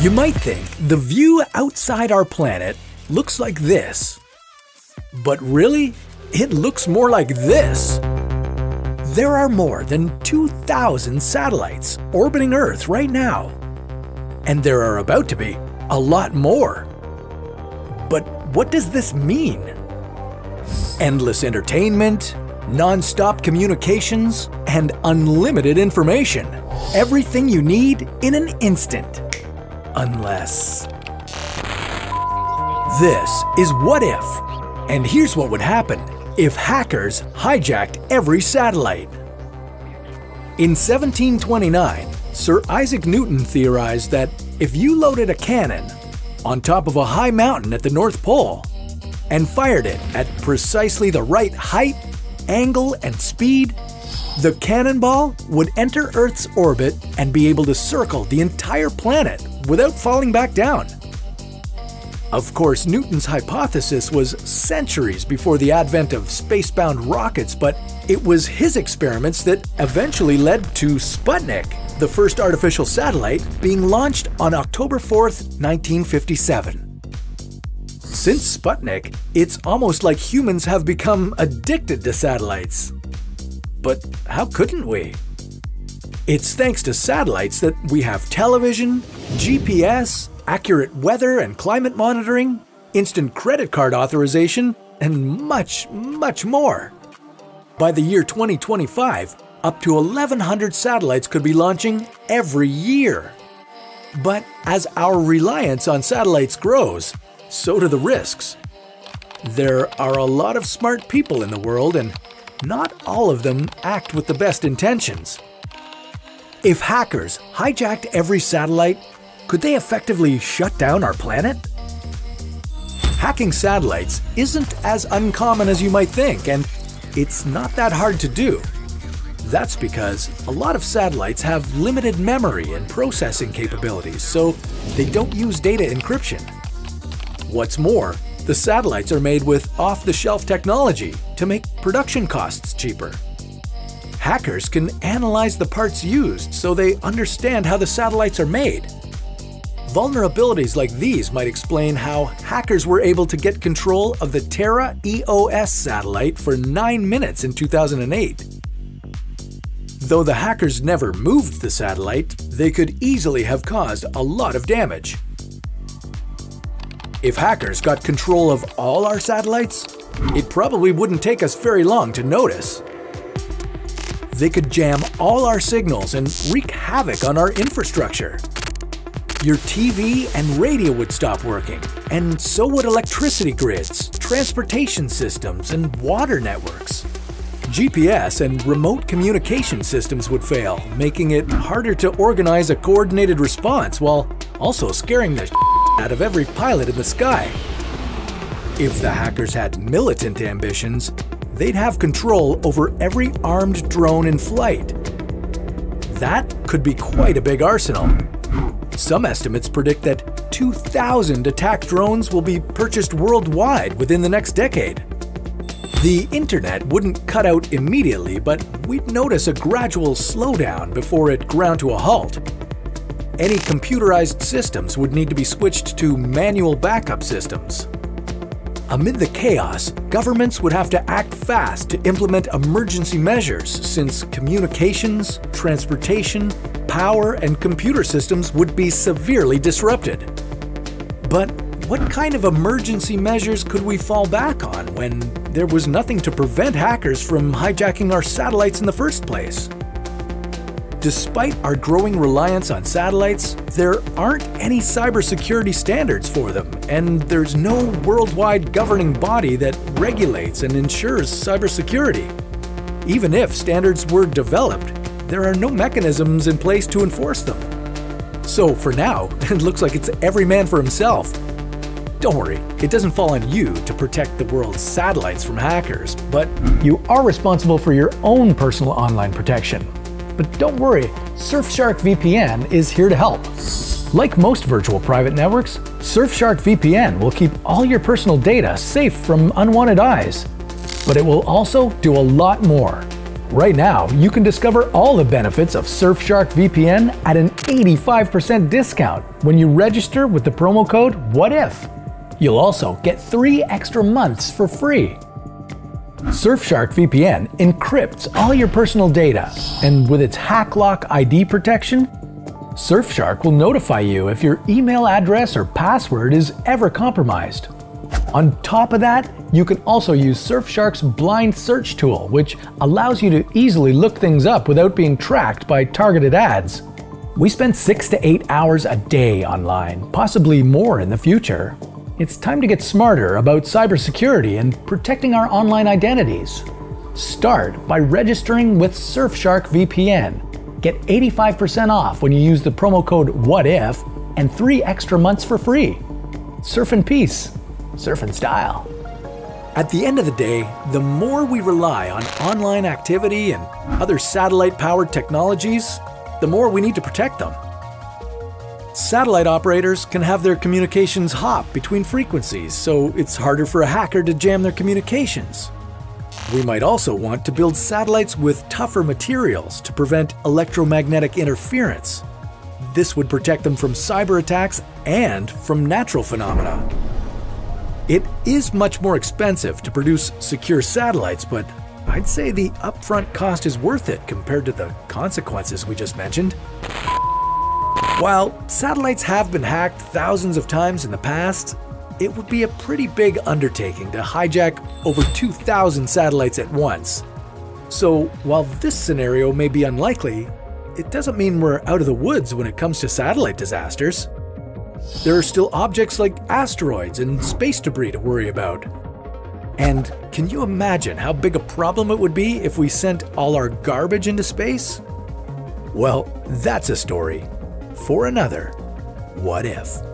You might think the view outside our planet looks like this. But really, it looks more like this. There are more than 2,000 satellites orbiting Earth right now. And there are about to be a lot more. But what does this mean? Endless entertainment, non-stop communications, and unlimited information. Everything you need in an instant. Unless... This is What If, and here's what would happen if hackers hijacked every satellite. In 1729, Sir Isaac Newton theorized that if you loaded a cannon on top of a high mountain at the North Pole and fired it at precisely the right height, angle, and speed, the cannonball would enter Earth's orbit and be able to circle the entire planet without falling back down. Of course, Newton's hypothesis was centuries before the advent of space-bound rockets, but it was his experiments that eventually led to Sputnik, the first artificial satellite being launched on October 4th, 1957. Since Sputnik, it's almost like humans have become addicted to satellites. But how couldn't we? It's thanks to satellites that we have television, GPS, accurate weather and climate monitoring, instant credit card authorization, and much, much more. By the year 2025, up to 1,100 satellites could be launching every year. But as our reliance on satellites grows, so do the risks. There are a lot of smart people in the world, and not all of them act with the best intentions. If hackers hijacked every satellite, could they effectively shut down our planet? Hacking satellites isn't as uncommon as you might think, and it's not that hard to do. That's because a lot of satellites have limited memory and processing capabilities, so they don't use data encryption. What's more, the satellites are made with off-the-shelf technology to make production costs cheaper. Hackers can analyze the parts used so they understand how the satellites are made. Vulnerabilities like these might explain how hackers were able to get control of the Terra EOS satellite for 9 minutes in 2008. Though the hackers never moved the satellite, they could easily have caused a lot of damage. If hackers got control of all our satellites, it probably wouldn't take us very long to notice. They could jam all our signals and wreak havoc on our infrastructure. Your TV and radio would stop working, and so would electricity grids, transportation systems, and water networks. GPS and remote communication systems would fail, making it harder to organize a coordinated response while also scaring the out of every pilot in the sky. If the hackers had militant ambitions, they'd have control over every armed drone in flight. That could be quite a big arsenal. Some estimates predict that 2,000 attack drones will be purchased worldwide within the next decade. The internet wouldn't cut out immediately, but we'd notice a gradual slowdown before it ground to a halt. Any computerized systems would need to be switched to manual backup systems. Amid the chaos, governments would have to act fast to implement emergency measures since communications, transportation, power, and computer systems would be severely disrupted. But what kind of emergency measures could we fall back on when there was nothing to prevent hackers from hijacking our satellites in the first place? Despite our growing reliance on satellites, there aren't any cybersecurity standards for them, and there's no worldwide governing body that regulates and ensures cybersecurity. Even if standards were developed, there are no mechanisms in place to enforce them. So for now, it looks like it's every man for himself. Don't worry, it doesn't fall on you to protect the world's satellites from hackers, but you are responsible for your own personal online protection. But don't worry, Surfshark VPN is here to help. Like most virtual private networks, Surfshark VPN will keep all your personal data safe from unwanted eyes. But it will also do a lot more. Right now, you can discover all the benefits of Surfshark VPN at an 85% discount when you register with the promo code WHATIF. You'll also get 3 extra months for free. Surfshark VPN encrypts all your personal data, and with its HackLock ID protection, Surfshark will notify you if your email address or password is ever compromised. On top of that, you can also use Surfshark's blind search tool, which allows you to easily look things up without being tracked by targeted ads. We spend 6 to 8 hours a day online, possibly more in the future. It's time to get smarter about cybersecurity and protecting our online identities. Start by registering with Surfshark VPN. Get 85% off when you use the promo code WHATIF and 3 extra months for free. Surf in peace. Surf in style. At the end of the day, the more we rely on online activity and other satellite-powered technologies, the more we need to protect them. Satellite operators can have their communications hop between frequencies, so it's harder for a hacker to jam their communications. We might also want to build satellites with tougher materials to prevent electromagnetic interference. This would protect them from cyber attacks and from natural phenomena. It is much more expensive to produce secure satellites, but I'd say the upfront cost is worth it compared to the consequences we just mentioned. While satellites have been hacked thousands of times in the past, it would be a pretty big undertaking to hijack over 2,000 satellites at once. So while this scenario may be unlikely, it doesn't mean we're out of the woods when it comes to satellite disasters. There are still objects like asteroids and space debris to worry about. And can you imagine how big a problem it would be if we sent all our garbage into space? Well, that's a story for another What If.